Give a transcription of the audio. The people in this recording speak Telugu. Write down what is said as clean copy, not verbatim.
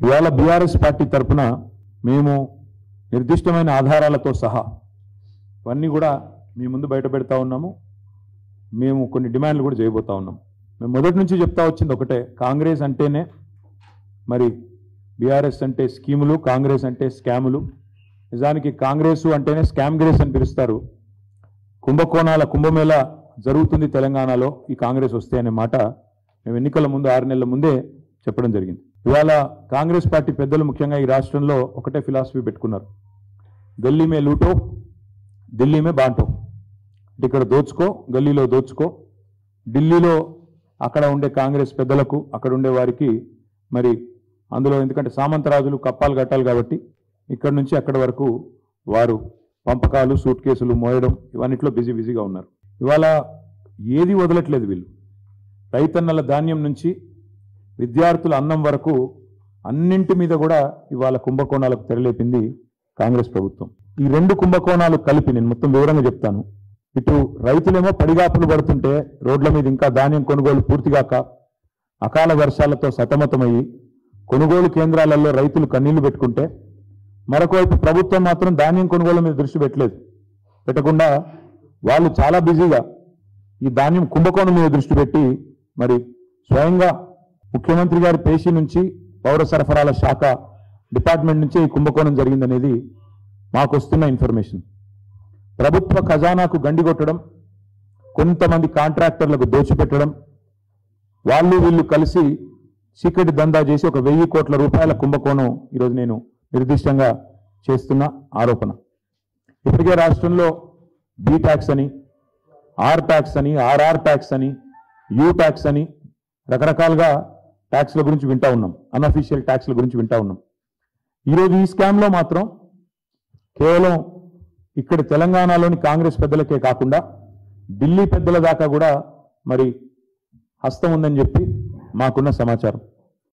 ఇవాళ బీఆర్ఎస్ పార్టీ తరఫున మేము నిర్దిష్టమైన ఆధారాలతో సహా ఇవన్నీ కూడా మీ ముందు బయట పెడతా ఉన్నాము. మేము కొన్ని డిమాండ్లు కూడా చేయబోతా ఉన్నాం. మేము మొదటి నుంచి చెప్తా వచ్చింది ఒకటే, కాంగ్రెస్ అంటేనే మరి బీఆర్ఎస్ అంటే స్కీములు, కాంగ్రెస్ అంటే స్కాములు. నిజానికి కాంగ్రెస్ అంటేనే స్కామ్ గ్రేస్ అని పిలుస్తారు. కుంభకోణాల కుంభమేళ జరుగుతుంది తెలంగాణలో ఈ కాంగ్రెస్ వస్తే అనే మాట మేము ఎన్నికల ముందు 6 నెలల ముందే చెప్పడం జరిగింది. ఇవాళ కాంగ్రెస్ పార్టీ పెద్దలు ముఖ్యంగా ఈ రాష్ట్రంలో ఒకటే ఫిలాసఫీ పెట్టుకున్నారు, గల్లీ మే లూటో ఢిల్లీ మే బాంటో. ఇక్కడ దోచుకో, గల్లీలో దోచుకో, ఢిల్లీలో అక్కడ ఉండే కాంగ్రెస్ పెద్దలకు, అక్కడ ఉండే వారికి మరి అందులో ఎందుకంటే సామంతరాజులు కప్పాలు కట్టాలి కాబట్టి ఇక్కడ నుంచి అక్కడి వరకు వారు పంపకాలు, సూట్ కేసులు మోయడం ఇవన్నిట్లో బిజీగా ఉన్నారు. ఇవాళ ఏది వదలట్లేదు వీళ్ళు. రైతన్నల ధాన్యం నుంచి విద్యార్థుల అన్నం వరకు అన్నింటి మీద కూడా ఇవాళ కుంభకోణాలకు తెరలేపింది కాంగ్రెస్ ప్రభుత్వం. ఈ 2 కుంభకోణాలు కలిపి నేను మొత్తం వివరంగా చెప్తాను. ఇటు రైతులేమో పడిగాపులు పడుతుంటే రోడ్ల మీద ఇంకా ధాన్యం కొనుగోలు పూర్తిగాక అకాల వర్షాలతో సతమతమయ్యి కొనుగోలు కేంద్రాలలో రైతులు కన్నీళ్లు పెట్టుకుంటే, మరొకవైపు ప్రభుత్వం మాత్రం ధాన్యం కొనుగోలు మీద దృష్టి పెట్టకుండా వాళ్ళు చాలా బిజీగా ఈ ధాన్యం కుంభకోణం మీద దృష్టి పెట్టి మరి స్వయంగా ముఖ్యమంత్రి గారి పేషీ నుంచి పౌర సరఫరాల శాఖ డిపార్ట్మెంట్ నుంచే ఈ కుంభకోణం జరిగిందనేది మాకు వస్తున్న ఇన్ఫర్మేషన్. ప్రభుత్వ ఖజానాకు గండి కొట్టడం, కొంతమంది కాంట్రాక్టర్లకు దోచిపెట్టడం, వాళ్ళు వీళ్ళు కలిసి చీకటి దందా చేసి ఒక 1000 కోట్ల రూపాయల కుంభకోణం ఈరోజు నేను నిర్దిష్టంగా చేస్తున్న ఆరోపణ. ఇప్పటికే రాష్ట్రంలో బి ట్యాక్స్ అని, ఆర్ ట్యాక్స్ అని, ఆర్ఆర్ ట్యాక్స్ అని, యూ ట్యాక్స్ అని రకరకాలుగా ట్యాక్స్ల గురించి వింటా ఉన్నాం, అన్అఫీషియల్ ట్యాక్స్ల గురించి వింటా ఉన్నాం. ఈరోజు ఈ స్కామ్లో మాత్రం కేవలం ఇక్కడ తెలంగాణలోని కాంగ్రెస్ పెద్దలకే కాకుండా ఢిల్లీ పెద్దల దాకా కూడా మరి హస్తం ఉందని చెప్పి మాకున్న సమాచారం.